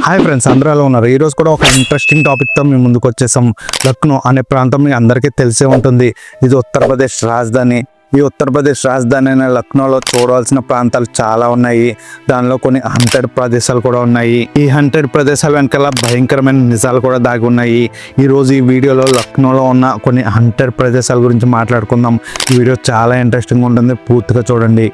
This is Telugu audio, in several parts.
హాయ్ ఫ్రెండ్స్, అందరూ ఎలా ఉన్నారు? ఈరోజు కూడా ఒక ఇంట్రెస్టింగ్ టాపిక్తో మేము ముందుకు వచ్చేసాం. లక్నో అనే ప్రాంతం మీ అందరికీ తెలిసే ఉంటుంది. ఇది ఉత్తరప్రదేశ్ రాజధాని. ఈ ఉత్తరప్రదేశ్ రాజధాని అయిన లక్నోలో చూడవలసిన ప్రాంతాలు చాలా ఉన్నాయి. దానిలో కొన్ని హంటెడ్ ప్రదేశాలు కూడా ఉన్నాయి. ఈ హంటెడ్ ప్రదేశాల వెనకాల భయంకరమైన నిజాలు కూడా దాగి ఉన్నాయి. ఈరోజు ఈ వీడియోలో లక్నోలో ఉన్న కొన్ని హంటెడ్ ప్రదేశాల గురించి మాట్లాడుకుందాం. ఈ వీడియో చాలా ఇంట్రెస్టింగ్ ఉంటుంది, పూర్తిగా చూడండి.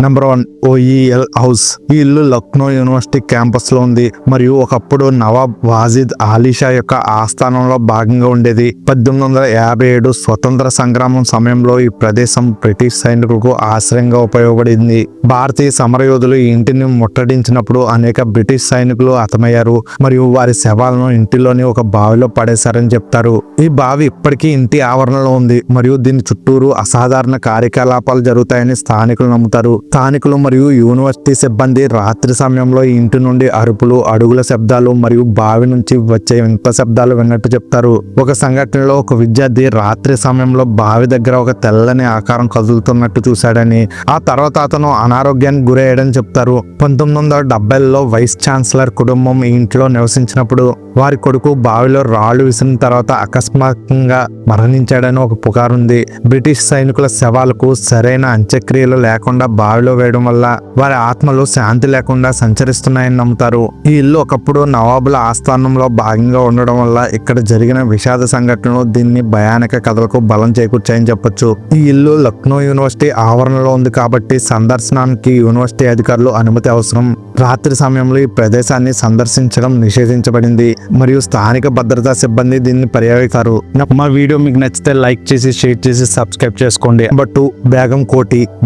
Number 1, OEL house. ఈ ఇల్లు లక్నో యూనివర్సిటీ క్యాంపస్ లో ఉంది మరియు ఒకప్పుడు నవాబ్ వాజిద్ అలీ షా యొక్క ఆస్థానంలో భాగంగా ఉండేది. 1857 స్వతంత్ర సంగ్రామం సమయంలో ఈ ప్రదేశం బ్రిటిష్ సైనికులకు ఆశ్రయంగా ఉపయోగపడింది. భారతీయ సమరయోధులు ఈ ఇంటిని ముట్టడించినప్పుడు అనేక బ్రిటిష్ సైనికులు హతమయ్యారు మరియు వారి శవాలను ఇంటిలోని ఒక బావిలో పడేశారని చెప్తారు. ఈ బావి ఇప్పటికీ ఇంటి ఆవరణలో ఉంది మరియు దీని చుట్టూరు అసాధారణ కార్యకలాపాలు జరుగుతాయని స్థానికులు నమ్ముతారు. స్థానికులు మరియు యూనివర్సిటీ సిబ్బంది రాత్రి సమయంలో ఈ ఇంటి నుండి అరుపులు, అడుగుల శబ్దాలు మరియు బావి నుంచి వచ్చే వింత శబ్దాలు విన్నట్టు చెప్తారు. ఒక సంఘటనలో ఒక విద్యార్థి రాత్రి సమయంలో బావి దగ్గర ఒక తెల్లని ఆకారం కదులుతున్నట్టు చూశాడని, ఆ తర్వాత అతను అనారోగ్యానికి గురయ్యాడని చెప్తారు. 1970లో వైస్ ఛాన్సలర్ కుటుంబం ఈ ఇంట్లో నివసించినప్పుడు వారి కొడుకు బావిలో రాళ్లు విసిరిన తర్వాత అకస్మాత్తుగా మరణించాడని ఒక పుకారుంది. బ్రిటిష్ సైనికుల శవాలకు సరైన అంత్యక్రియలు లేకుండా బావిలో వేయడం వల్ల వారి ఆత్మలు శాంతి లేకుండా సంచరిస్తున్నాయని నమ్ముతారు. ఈ ఇల్లు ఒకప్పుడు నవాబుల ఆస్థానంలో భాగంగా ఉండడం వల్ల ఇక్కడ జరిగిన విషాద సంఘటనలు దీన్ని భయానక కథలకు బలం చేకూర్చాయని చెప్పొచ్చు. ఈ ఇల్లు లక్నో యూనివర్సిటీ ఆవరణలో ఉంది కాబట్టి సందర్శనానికి యూనివర్సిటీ అధికారులు అనుమతి అవసరం. రాత్రి సమయంలో ఈ ప్రదేశాన్ని సందర్శించడం నిషేధించబడింది మరియు స్థానిక భద్రతా సిబ్బంది దీన్ని పర్యవేక్షిస్తారు. మా వీడియో మీకు నచ్చితే లైక్ చేసి, షేర్ చేసి, సబ్స్క్రైబ్ చేసుకోండి. నెంబర్ 2,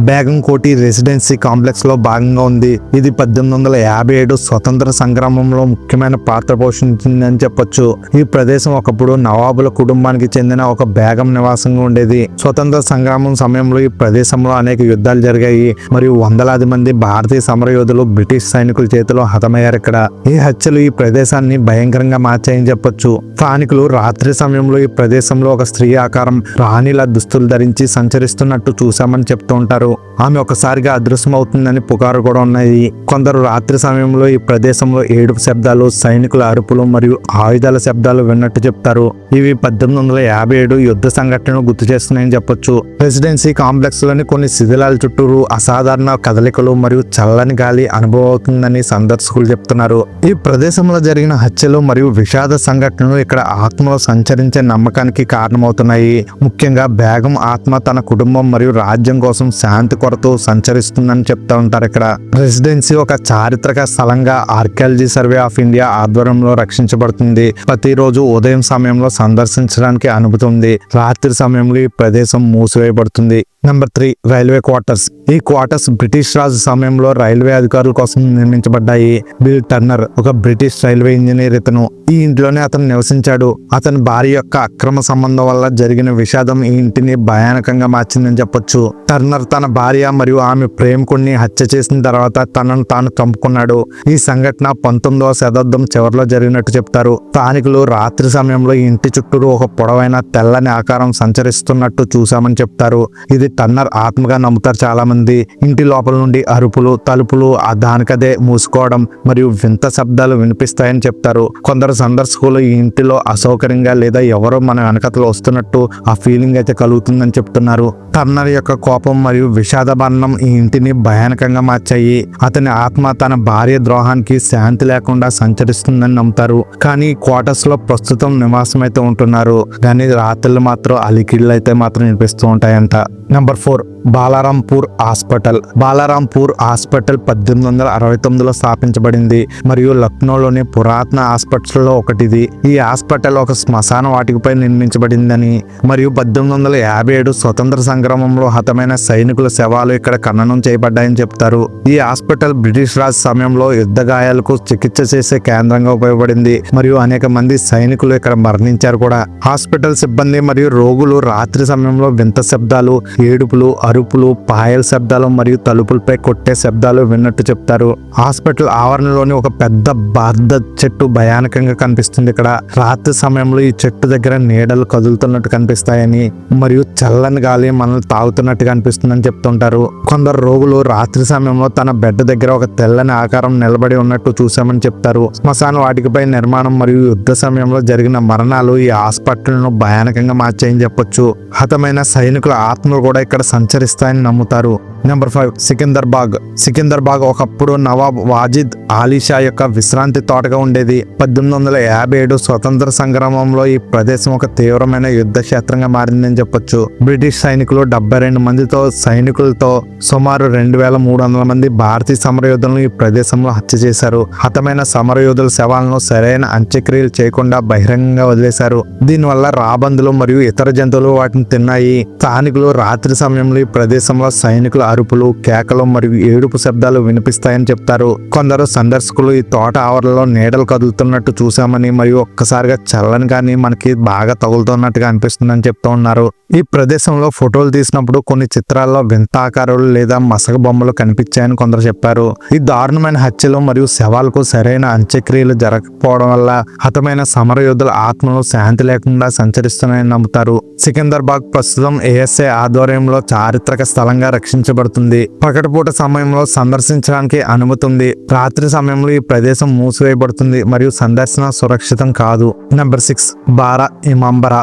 బేగం కోటి రెసిడెన్సీ కాంప్లెక్స్ లో భాగంగా ఉంది. ఇది 1857 స్వతంత్ర సంగ్రామంలో ముఖ్యమైన పాత్ర పోషించిందని చెప్పొచ్చు. ఈ ప్రదేశం ఒకప్పుడు నవాబుల కుటుంబానికి చెందిన ఒక బేగం నివాసంగా ఉండేది. స్వతంత్ర సంగ్రామం సమయంలో ఈ ప్రదేశంలో అనేక యుద్ధాలు జరిగాయి మరియు వందలాది మంది భారతీయ సమరయోధులు బ్రిటిష్ సైనికుల చేతిలో హతమయ్యారు. ఇక్కడ ఈ హత్యలు ఈ ప్రదేశాన్ని భయంకరంగా మార్చాయని చెప్పొచ్చు. స్థానికులు రాత్రి సమయంలో ఈ ప్రదేశంలో ఒక స్త్రీ ఆకారం రాణిల దుస్తులు ధరించి సంచరిస్తున్నట్టు చూశామని చెప్తూ ఉంటారు. ఆమె ఒకసారిగా అదృశ్యమవుతుందని పుకారు కూడా ఉన్నాయి. కొందరు రాత్రి సమయంలో ఈ ప్రదేశంలో ఏడుపు శబ్దాలు, సైనికుల అరుపులు మరియు ఆయుధాల శబ్దాలు విన్నట్టు చెప్తారు. ఇవి 1857 యుద్ధ సంఘటనను గుర్తు చేస్తున్నాయని చెప్పొచ్చు. రెసిడెన్సీ కాంప్లెక్స్ లోని కొన్ని శిథిలాల చుట్టూరు అసాధారణ కదలికలు మరియు చల్లని గాలి అనుభవం అవుతుందని సందర్శకులు చెప్తున్నారు. ఈ ప్రదేశంలో జరిగిన హత్యలు మరియు విషాద సంఘటనలు ఇక్కడ ఆత్మలో సంచరించే నమ్మకానికి కారణమవుతున్నాయి. ముఖ్యంగా బేగం ఆత్మ తన కుటుంబం మరియు రాజ్యం కోసం శాంతి కొరత సంచరిస్తుందని చెప్తా ఉంటారు. ఇక్కడ రెసిడెన్సీ ఒక చారిత్రక స్థలంగా ఆర్కియాలజీ సర్వే ఆఫ్ ఇండియా ఆధ్వర్యంలో రక్షించబడుతుంది. ప్రతిరోజు ఉదయం సమయంలో సందర్శించడానికి అనుమతి ఉంది. రాత్రి సమయంలో ఈ ప్రదేశం మూసివేయబడుతుంది. Number 3, railway quarters. ఈ క్వార్టర్స్ బ్రిటిష్ రాజు సమయంలో రైల్వే అధికారుల కోసం నిర్మించబడ్డాయి. బిల్ టర్నర్ ఒక బ్రిటిష్ రైల్వే ఇంజనీర్. ఇతను ఈ ఇంట్లోనే అతను నివసించాడు. అతని భార్య యొక్క అక్రమ సంబంధం వల్ల జరిగిన విషాదం ఈ ఇంటిని భయానకంగా మార్చిందని చెప్పొచ్చు. టర్నర్ తన భార్య మరియు ఆమె ప్రేమికుడిని హత్య చేసిన తర్వాత తనను తాను చంపుకున్నాడు. ఈ సంఘటన 19వ శతాబ్దం చివరిలో జరిగినట్టు చెప్తారు. స్థానికులు రాత్రి సమయంలో ఈ ఇంటి చుట్టూరు ఒక పొడవైన తెల్లని ఆకారం సంచరిస్తున్నట్టు చూశామని చెప్తారు. ఇది టర్నర్ ఆత్మగా నమ్ముతారు చాలా మంది. ఇంటి లోపల నుండి అరుపులు, తలుపులు దానికదే మూసుకోవడం మరియు వింత శబ్దాలు వినిపిస్తాయని చెప్తారు. కొందరు సందర్శకులు ఈ ఇంటిలో అసౌకర్యంగా లేదా ఎవరో మన వెనకతలో వస్తున్నట్టు ఆ ఫీలింగ్ అయితే కలుగుతుందని చెప్తున్నారు. టర్నర్ యొక్క కోపం మరియు విషాద వర్ణం ఈ ఇంటిని భయానకంగా మార్చాయి. అతని ఆత్మ తన భార్య ద్రోహానికి శాంతి లేకుండా సంచరిస్తుందని నమ్ముతారు. కానీ క్వార్టర్స్ లో ప్రస్తుతం నివాసం అయితే ఉంటున్నారు, కానీ రాత్రులు మాత్రం అలికిళ్ళు అయితే మాత్రం వినిపిస్తూ ఉంటాయంట. Number 4, Balrampur hospital. Balrampur hospital 1869లో స్థాపించబడింది మరియు లక్నోలోని పురాతన హాస్పిటల్లో ఒకటిది. ఈ హాస్పిటల్ ఒక శ్మశాన వాటికపై నిర్మించబడిందని మరియు 1857 స్వతంత్ర సంగ్రామంలో హతమైన సైనికుల శవాలు ఇక్కడ ఖననం చేయబడ్డాయని చెప్తారు. ఈ హాస్పిటల్ బ్రిటిష్ రాజ్ సమయంలో యుద్ధ గాయాలకు చికిత్స చేసే కేంద్రంగా ఉపయోగపడింది మరియు అనేక మంది సైనికులు ఇక్కడ మరణించారు కూడా. హాస్పిటల్ సిబ్బంది మరియు రోగులు రాత్రి సమయంలో వింత శబ్దాలు, ఏడుపులు, అరుపులు, పాయల శబ్దాలు మరియు తలుపులపై కొట్టే శబ్దాలు విన్నట్టు చెప్తారు. హాస్పిటల్ ఆవరణలోని ఒక పెద్ద బార్ద చెట్టు భయానకంగా కనిపిస్తుంది. ఇక్కడ రాత్రి సమయంలో ఈ చెట్టు దగ్గర నీడలు కదులుతున్నట్టు కనిపిస్తాయని మరియు చల్లని గాలి మనల్ని తాగుతున్నట్టుగా అనిపిస్తుందని చెప్తుంటారు. కొందరు రోగులు రాత్రి సమయంలో తన బెడ్ దగ్గర ఒక తెల్లని ఆకారం నిలబడి ఉన్నట్టు చూశామని చెప్తారు. శ్మశాన వాటికపై నిర్మాణం మరియు యుద్ధ సమయంలో జరిగిన మరణాలు ఈ హాస్పిటల్ను భయానకంగా మార్చాయని చెప్పొచ్చు. హతమైన సైనికుల ఆత్మలు కూడా ఇక్కడ సంచరిస్తాయని నమ్ముతారు. నెంబర్ 5, సికిందర్బాగ్ ఒకప్పుడు నవాబ్ వాజిద్ అలీ షా యొక్క విశ్రాంతి తోటగా ఉండేది. 1857 స్వతంత్ర సంగ్రామంలో ఈ ప్రదేశం ఒక తీవ్రమైన యుద్ధ క్షేత్రంగా మారిందని చెప్పొచ్చు. బ్రిటిష్ సైనికులు 72 సైనికులతో సుమారు 2300 మంది భారతీయ సమరయోధులను ఈ ప్రదేశంలో హత్య చేశారు. హతమైన సమరయోధుల శవాలను సరైన అంత్యక్రియలు చేయకుండా బహిరంగంగా వదిలేశారు. దీనివల్ల రాబందులు మరియు ఇతర జంతువులు వాటిని తిన్నాయి. స్థానికులు రాత్రి సమయంలో ఈ ప్రదేశంలో సైనికుల అరుపులు, కేకలు మరియు ఏడుపు శబ్దాలు వినిపిస్తాయని చెప్తారు. కొందరు సందర్శకులు ఈ తోట ఆవరణలో నీడలు కదులుతున్నట్టు చూశామని మరియు ఒక్కసారిగా చల్లని కానీ మనకి బాగా తగులుతున్నట్టుగా అనిపిస్తుందని చెప్తూ ఉన్నారు. ఈ ప్రదేశంలో ఫోటోలు తీసినప్పుడు కొన్ని చిత్రాల్లో వింత ఆకారాలు లేదా మసక బొమ్మలు కనిపించాయని కొందరు చెప్పారు. ఈ దారుణమైన హత్యలు మరియు శవాలకు సరైన అంత్యక్రియలు జరగకపోవడం వల్ల హతమైన సమరయోధుల ఆత్మలు శాంతి లేకుండా సంచరిస్తున్నాయని నమ్ముతారు. సికిందర్బాగ్ ప్రస్తుతం ASI ఆధ్వర్యంలో చారిత్రక స్థలంగా రక్షించబడుతుంది. పగటిపూట సమయంలో సందర్శించడానికి అనుమతి ఉంది. రాత్రి సమయంలో ఈ ప్రదేశం మూసివేయబడుతుంది మరియు సందర్శన సురక్షితం కాదు. నెంబర్ 6, బారా ఇమాంబరా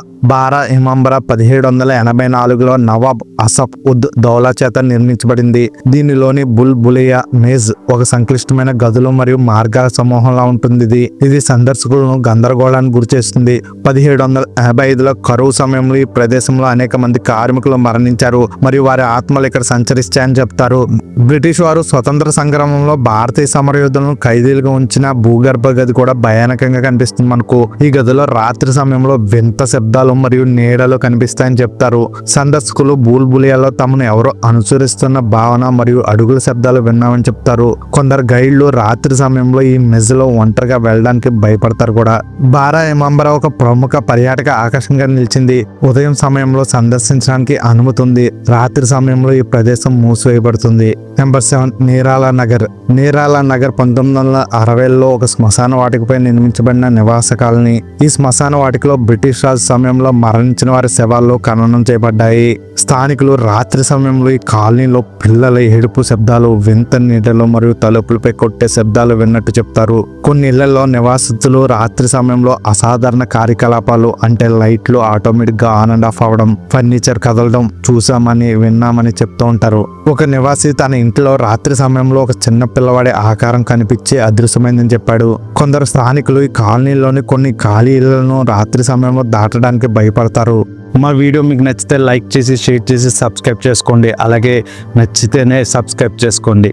1784లో నవాబ్ అసఫ్ ఉద్ దౌలా చేత నిర్మించబడింది. దీనిలోని బులియా మేజ్ ఒక సంక్లిష్టమైన గదులు మరియు మార్గాల సమూహంలా ఉంటుంది. ఇది సందర్శకులను గందరగోళానికి గురిచేస్తుంది. 1785లో కరువు సమయంలో ఈ ప్రదేశంలో అనేక మంది కార్మికులు మరణించారు మరియు వారి ఆత్మలు ఇక్కడ సంచరిస్తాయని చెప్తారు. బ్రిటిష్ వారు స్వతంత్ర సంగ్రామంలో భారతీయ సమరయోధులను ఖైదీలుగా ఉంచిన భూగర్భ గది కూడా భయానకంగా కనిపిస్తుంది మనకు. ఈ గదిలో రాత్రి సమయంలో వింత శబ్దాలు మరియు నీడలు కనిపిస్తాయని చెప్తారు. సందర్శకులు బులియాలో తమను ఎవరో అనుసరిస్తున్న భావన మరియు అడుగుల శబ్దాలు విన్నామని చెప్తారు. కొందరు గైడ్లు రాత్రి సమయంలో ఈ మెజ్లో ఒంటరిగా వెళ్ళడానికి భయపడతారు కూడా. బారా ఇమాంబరా ఒక ప్రముఖ పర్యాటక ఆకర్షణగా నిలిచింది. ఉదయం సమయంలో సందర్శించడానికి అనుమతి ఉంది. రాత్రి సమయంలో ఈ ప్రదేశం మూసివేయబడుతుంది. నెంబర్ 7, నీరాలా నగర్ 1960లో ఒక శ్మశాన వాటికపై నిర్మించబడిన నివాస కాలనీ. ఈ శ్మశాన వాటికలో బ్రిటిష్ రాజు సమయంలో మరణించిన వారి శవాలు ఖననం చేయబడ్డాయి. స్థానికులు రాత్రి సమయంలో ఈ కాలనీలో పిల్లల ఏడుపు శబ్దాలు, వింత నీడలు మరియు తలుపులపై కొట్టే శబ్దాలు విన్నట్టు చెప్తారు. కొన్ని ఇళ్లలో నివాసితులు రాత్రి సమయంలో అసాధారణ కార్యకలాపాలు అంటే లైట్లు ఆటోమేటిక్ గా ఆన్ అండ్ ఆఫ్ అవడం, ఫర్నిచర్ కదలడం చూసామని విన్నామని చెప్తూ ఉంటారు. ఒక నివాసి తన ఇంట్లో రాత్రి సమయంలో ఒక చిన్న పిల్లవాడి ఆకారం కనిపించి అదృశ్యమైందని చెప్పాడు. కొందరు స్థానికులు ఈ కాలనీలోని కొన్ని ఖాళీ ఇళ్లను రాత్రి సమయంలో దాటడానికి భయపడతారు. మా వీడియో మీకు నచ్చితే లైక్ చేసి, షేర్ చేసి, సబ్స్క్రైబ్ చేసుకోండి. అలాగే నచ్చితేనే సబ్స్క్రైబ్ చేసుకోండి.